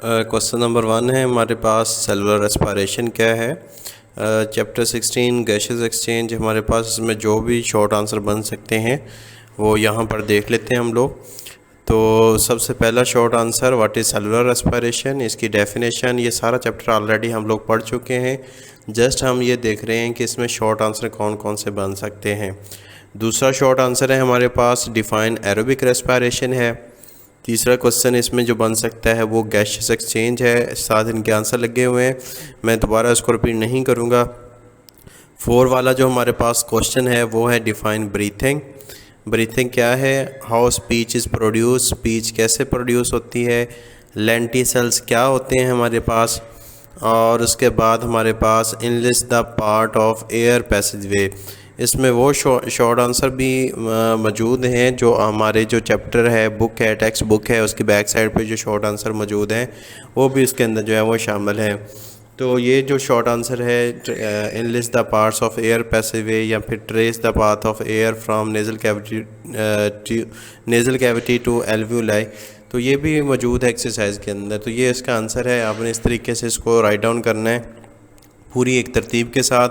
Question number 1 है हमारे पास cellular respiration क्या है। चैप्टर 16 गैसेस एक्सचेंज हमारे पास, इसमें जो भी शॉर्ट आंसर बन सकते हैं वो यहाँ पर देख लेते हैं हम लोग। तो सबसे पहला short answer, what is cellular respiration, इसकी डेफिनेशन ये सारा चैप्टर ऑलरेडी हम लोग पढ़ चुके हैं। जस्ट हम ये देख रहे हैं कि इसमें शॉर्ट आंसर कौन कौन से बन सकते हैं। दूसरा शॉर्ट आंसर है हमारे पास डिफाइन एरोबिक रेस्पिरेशन है। तीसरा क्वेश्चन इसमें जो बन सकता है वो गैसेस एक्सचेंज है। साथ इनके आंसर लगे हुए हैं, मैं दोबारा इसको रिपीट नहीं करूँगा। 4 वाला जो हमारे पास क्वेश्चन है वो है डिफाइन ब्रीथिंग। ब्रीथिंग क्या है, how speech is produce, speech कैसे प्रोड्यूस होती है, लेंटिसल्स क्या होते हैं हमारे पास, और उसके बाद हमारे पास enlist the part of air passageway. इसमें वो शॉर्ट आंसर भी मौजूद हैं जो हमारे जो चैप्टर है, बुक है, टेक्स्ट बुक है, उसकी बैक साइड पे जो शॉर्ट आंसर मौजूद हैं वो भी इसके अंदर जो है वो शामिल हैं। तो ये जो शॉर्ट आंसर है, enlist the parts of air passageway या फिर trace the path of air from nasal cavity to alveoli, तो ये भी मौजूद है एक्सरसाइज के अंदर। तो ये इसका आंसर है। आपने इस तरीके से इसको राइट डाउन करना है पूरी एक तरतीब के साथ।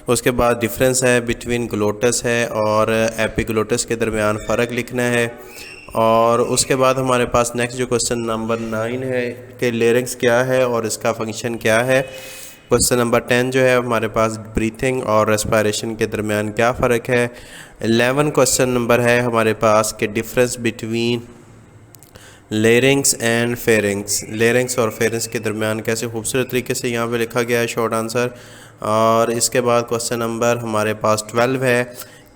उसके बाद डिफरेंस है बिटवीन ग्लोटस है और एपिग्लोटस के दरमियान फ़र्क लिखना है। और उसके बाद हमारे पास नेक्स्ट जो क्वेश्चन नंबर 9 है कि लेरिंग्स क्या है और इसका फंक्शन क्या है। क्वेश्चन नंबर 10 जो है हमारे पास ब्रीथिंग और रेस्पिरेशन के दरमियान क्या फ़र्क है। 11 क्वेश्चन नंबर है हमारे पास कि difference between larynx and pharynx, larynx और फेरिंग्स के दरमियान कैसे खूबसूरत तरीके से यहाँ पे लिखा गया है शॉर्ट आंसर। और इसके बाद क्वेश्चन नंबर हमारे पास 12 है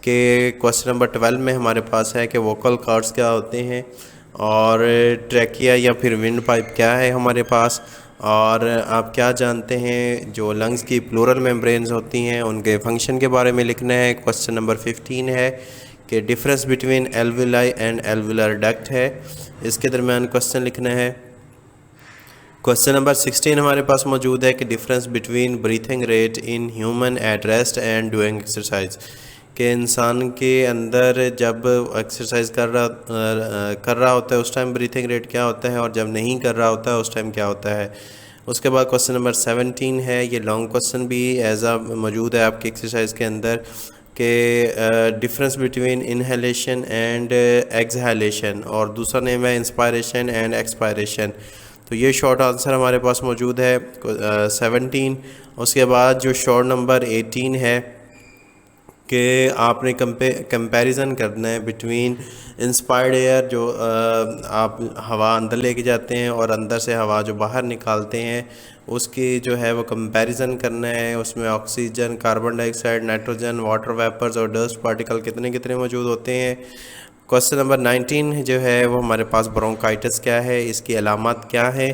कि क्वेश्चन नंबर 12 में हमारे पास है कि वोकल कॉर्ड्स क्या होते हैं और ट्रैकिया या फिर विंड पाइप क्या है हमारे पास। और आप क्या जानते हैं जो लंग्स की प्लूरल मेम्ब्रेन्स होती हैं उनके फंक्शन के बारे में लिखना है। क्वेश्चन नंबर 15 है कि difference between alveoli and alveolar duct है, इसके दरमियान क्वेश्चन लिखना है। क्वेश्चन नंबर 16 हमारे पास मौजूद है कि difference between breathing rate in human at rest and doing exercise, कि इंसान के अंदर जब एक्सरसाइज कर रहा होता है उस टाइम ब्रीथिंग रेट क्या होता है और जब नहीं कर रहा होता है उस टाइम क्या होता है। उसके बाद क्वेश्चन नंबर 17 है, ये लॉन्ग क्वेश्चन भी एज आ मौजूद है आपकी एक्सरसाइज के अंदर, कि difference between inhalation and exhalation, और दूसरा नेम है इंस्पायरेशन एंड एक्सपायरेशन। तो ये शॉर्ट आंसर हमारे पास मौजूद है 17। उसके बाद जो शॉर्ट नंबर 18 है कि आपने कंपैरिजन करना है बिटवीन इंस्पायर्ड एयर, जो आप हवा अंदर लेके जाते हैं, और अंदर से हवा जो बाहर निकालते हैं उसकी जो है वो कंपैरिजन करना है। उसमें oxygen, carbon dioxide, nitrogen, water vapours और डस्ट पार्टिकल कितने कितने मौजूद होते हैं। क्वेश्चन नंबर 19 जो है वो हमारे पास ब्रोंकाइटिस क्या है, इसकी अलामत क्या है।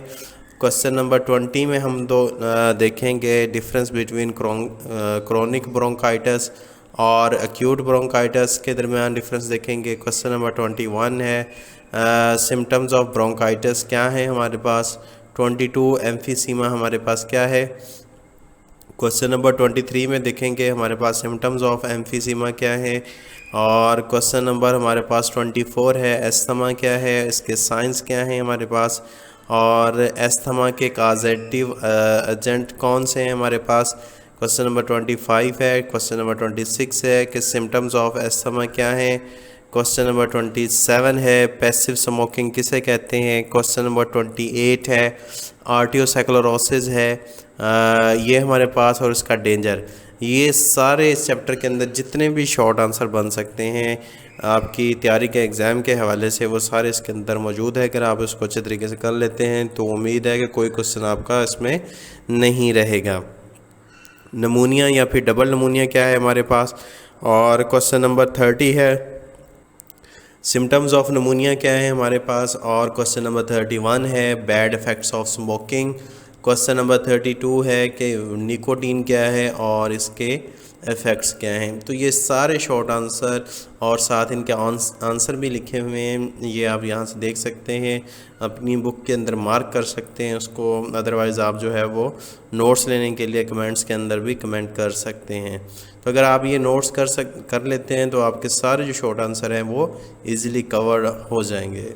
क्वेश्चन नंबर 20 में हम देखेंगे डिफरेंस बिटवीन क्रोनिक ब्रोंकाइटिस और एक्यूट ब्रोंकाइटिस के दरमियान डिफरेंस देखेंगे। क्वेश्चन नंबर 21 है सिम्टम्स ऑफ ब्रोंकाइटिस क्या है हमारे पास। 22 एम्फीसीमा हमारे पास क्या है। क्वेश्चन नंबर 23 में देखेंगे हमारे पास सिम्टम्स ऑफ एम्फीसीमा क्या है। और क्वेश्चन नंबर हमारे पास 24 है एस्थमा क्या है, इसके साइंस क्या हैं हमारे पास, और एस्थमा के काजेटिव एजेंट कौन से हैं हमारे पास। क्वेश्चन नंबर 25 है। क्वेश्चन नंबर 26 है कि सिम्टम्स ऑफ एस्थमा क्या हैं। क्वेश्चन नंबर 27 है पैसिव स्मोकिंग किसे कहते हैं। क्वेश्चन नंबर 28 है आर्टियोसेक्लोरोसिस है ये हमारे पास, और इसका डेंजर। ये सारे इस चैप्टर के अंदर जितने भी शॉर्ट आंसर बन सकते हैं आपकी तैयारी के एग्ज़ाम के हवाले से, वो सारे इसके अंदर मौजूद है। अगर आप इसको अच्छे तरीके से कर लेते हैं तो उम्मीद है कि कोई क्वेश्चन आपका इसमें नहीं रहेगा। नमूनिया या फिर डबल नमूनिया क्या है हमारे पास। और क्वेश्चन नंबर 30 है सिम्टम्स ऑफ नमूनिया क्या है हमारे पास। और क्वेश्चन नंबर 31 है bad effects of smoking. Question number 32 है कि निकोटीन क्या है और इसके इफ़ेक्ट्स क्या हैं। तो ये सारे शॉर्ट आंसर और साथ इनके आंसर भी लिखे हुए हैं, ये आप यहाँ से देख सकते हैं, अपनी बुक के अंदर मार्क कर सकते हैं उसको। अदरवाइज़ आप जो है वो नोट्स लेने के लिए कमेंट्स के अंदर भी कमेंट कर सकते हैं। तो अगर आप ये नोट्स कर लेते हैं तो आपके सारे जो शॉर्ट आंसर हैं वो ईज़िली कवर हो जाएंगे।